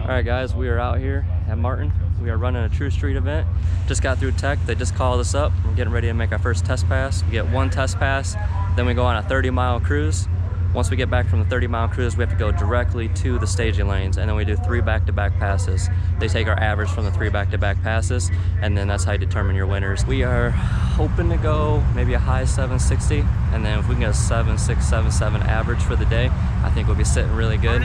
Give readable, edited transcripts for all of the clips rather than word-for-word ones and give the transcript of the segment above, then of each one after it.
Alright guys, we are out here at Martin. We are running a True Street event. Just got through tech. They just called us up. We're getting ready to make our first test pass. We get one test pass, then we go on a 30-mile cruise. Once we get back from the 30-mile cruise, we have to go directly to the staging lanes, and then we do 3 back-to-back passes. They take our average from the 3 back-to-back passes, and then that's how you determine your winners. We are hoping to go maybe a high 760, and then if we can get a 7.6, 7.7 average for the day, I think we'll be sitting really good.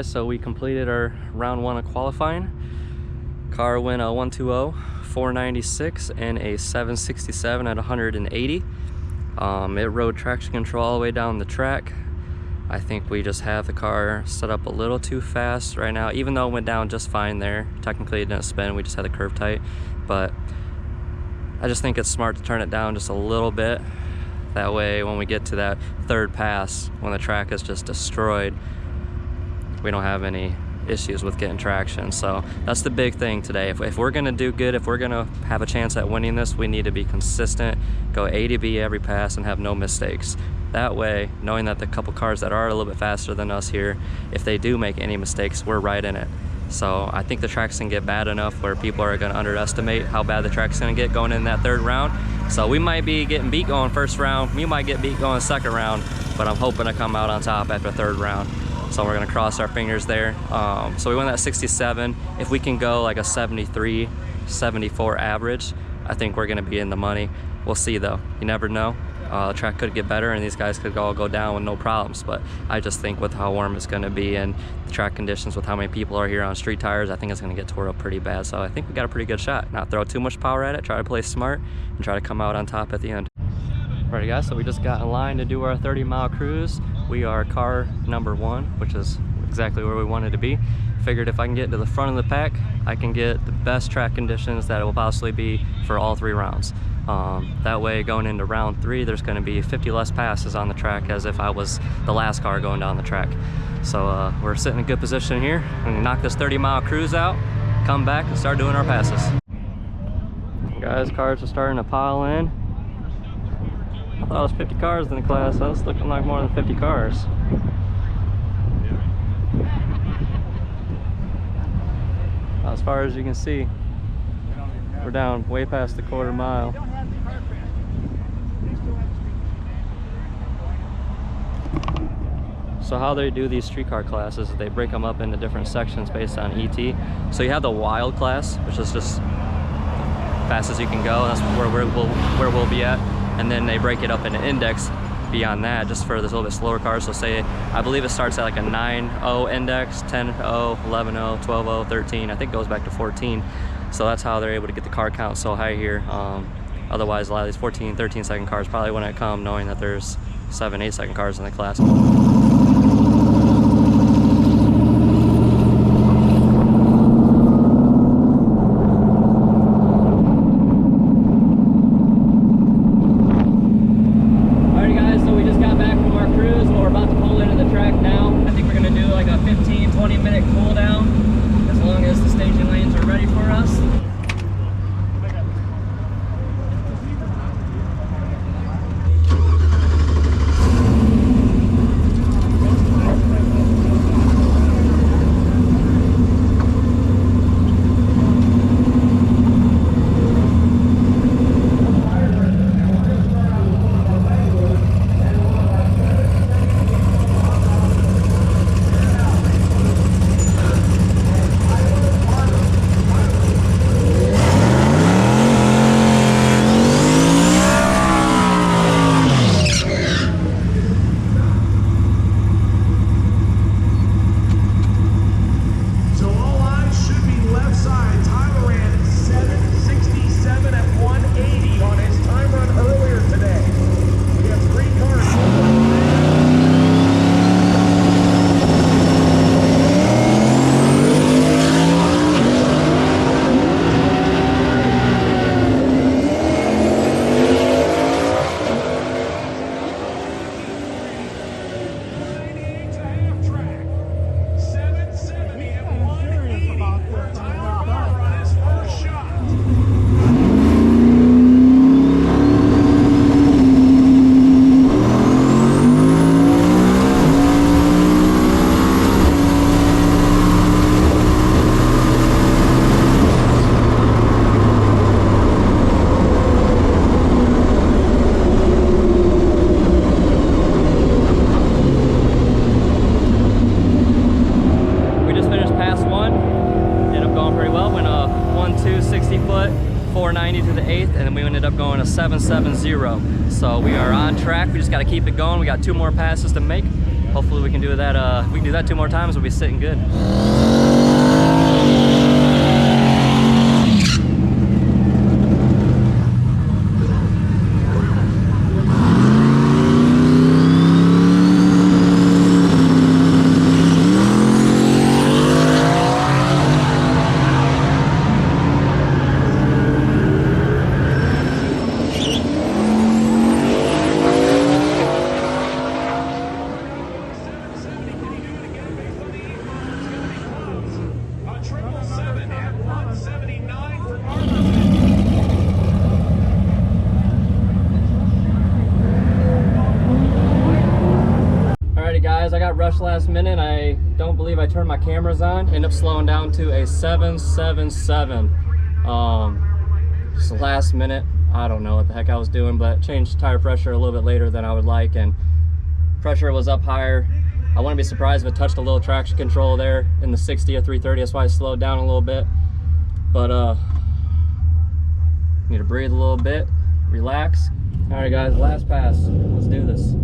So we completed our round 1 of qualifying. Car went a 120, 496, and a 767 at 180. It rode traction control all the way down the track. I think we just have the car set up a little too fast right now, even though it went down just fine there. Technically it didn't spin, we just had the curve tight, but I just think it's smart to turn it down just a little bit. That way when we get to that 3rd pass, when the track is just destroyed, we don't have any issues with getting traction. So that's the big thing today. If we're gonna do good, if we're gonna have a chance at winning this, we need to be consistent, go A to B every pass and have no mistakes. That way, knowing that the couple cars that are a little bit faster than us here, if they do make any mistakes, we're right in it. So I think the track's gonna get bad enough where people are gonna underestimate how bad the track's gonna get going in that 3rd round. So we might be getting beat going 1st round, we might get beat going 2nd round, but I'm hoping to come out on top after 3rd round. So we're gonna cross our fingers there. So we went that 67. If we can go like a 73, 74 average, I think we're gonna be in the money. We'll see though, you never know. The track could get better and these guys could all go down with no problems, but I just think with how warm it's gonna be and the track conditions with how many people are here on street tires, I think it's gonna get tore up pretty bad. So I think we got a pretty good shot. Not throw too much power at it, try to play smart, and try to come out on top at the end. Alright guys, so we just got in line to do our 30-mile cruise. We are car number 1, which is exactly where we wanted to be. Figured if I can get to the front of the pack, I can get the best track conditions that it will possibly be for all 3 rounds. That way going into round 3, there's going to be 50 less passes on the track as if I was the last car going down the track. So we're sitting in a good position here. We're going to knock this 30-mile cruise out, come back and start doing our passes. Guys, cars are starting to pile in. I thought it was 50 cars in the class. That's looking like more than 50 cars. As far as you can see, we're down way past the 1/4 mile. So how they do these streetcar classes is they break them up into different sections based on ET. So you have the wild class, which is just fast as you can go. That's where we'll be at. And then they break it up into index beyond that, just for this little bit slower cars. So say, I believe it starts at like a 9.0 index, 10.0, 11.0, 12.0, 13. I think it goes back to 14. So that's how they're able to get the car count so high here. Otherwise, a lot of these 14, 13-second cars probably wouldn't come knowing that there's 7, 8-second cars in the class. 770. So we are on track. We just got to keep it going. We got 2 more passes to make. Hopefully we can do that. If we can do that 2 more times, we'll be sitting good. Guys, I got rushed last minute. I don't believe I turned my cameras on. Ended up slowing down to a 777. Just last minute. I don't know what the heck I was doing, but changed tire pressure a little bit later than I would like, and pressure was up higher. I wouldn't be surprised if it touched a little traction control there in the 60 or 330. That's why I slowed down a little bit. But need to breathe a little bit, relax. All right, guys, last pass. Let's do this.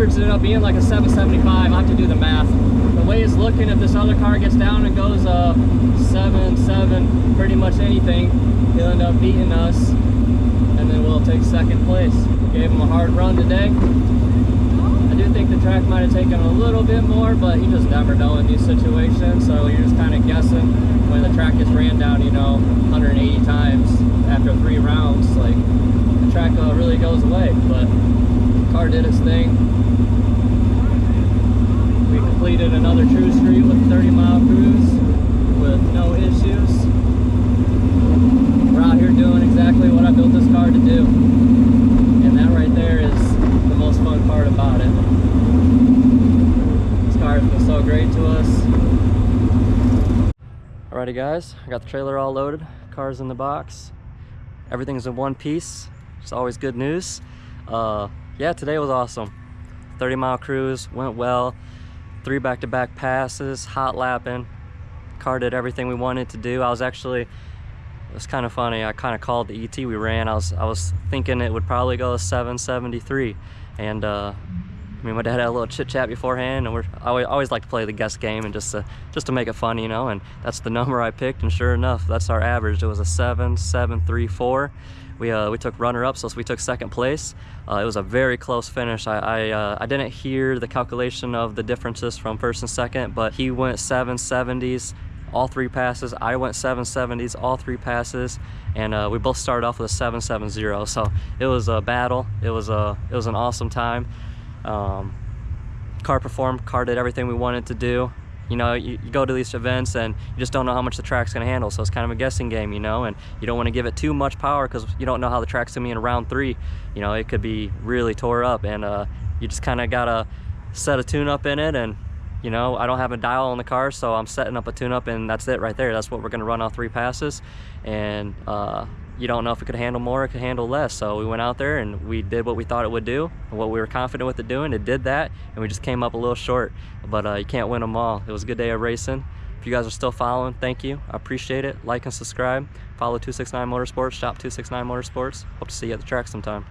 Ended up being like a 775. I have to do the math. The way it's looking, if this other car gets down and goes 7-7, pretty much anything, he'll end up beating us, and then we'll take 2nd place. Gave him a hard run today. I do think the track might have taken a little bit more, but you just never know in these situations, so you're just kind of guessing. When the track gets ran down, you know, 180 times after 3 rounds, like, the track really goes away. But the car did its thing. We completed another true street with a 30-mile cruise with no issues. We're out here doing exactly what I built this car to do. And that right there is the most fun part about it. This car has been so great to us. Alrighty guys, I got the trailer all loaded, car's in the box. Everything's in one piece. It's always good news. Yeah, today was awesome. 30-mile cruise, went well. 3 back-to-back passes, hot lapping. Car did everything we wanted to do. It was kind of funny. I kind of called the ET we ran. I was thinking it would probably go 773, and Me and my dad had a little chit chat beforehand, and I always like to play the guess game and just to make it fun, you know. And that's the number I picked, and sure enough, that's our average. It was a 7.734. We took runner-up, so we took second place. It was a very close finish. I didn't hear the calculation of the differences from first and second, but he went 770s all 3 passes. I went 770s all 3 passes, and we both started off with a 770. So it was a battle. It was an awesome time. Car performed. Car did everything we wanted to do. You know, you go to these events and you just don't know how much the track's going to handle, so it's kind of a guessing game, you know, and you don't want to give it too much power because you don't know how the track's going to be in round 3. You know, it could be really tore up, and you just kind of got to set a tune-up in it. And you know, I don't have a dial on the car, so I'm setting up a tune-up, and that's it right there. That's what we're going to run all 3 passes. And you don't know if it could handle more, it could handle less. So we went out there and we did what we thought it would do, and what we were confident with it doing. It did that, and we just came up a little short. But you can't win them all. It was a good day of racing. If you guys are still following, thank you. I appreciate it. Like and subscribe. Follow 269 Motorsports, shop 269 Motorsports. Hope to see you at the track sometime.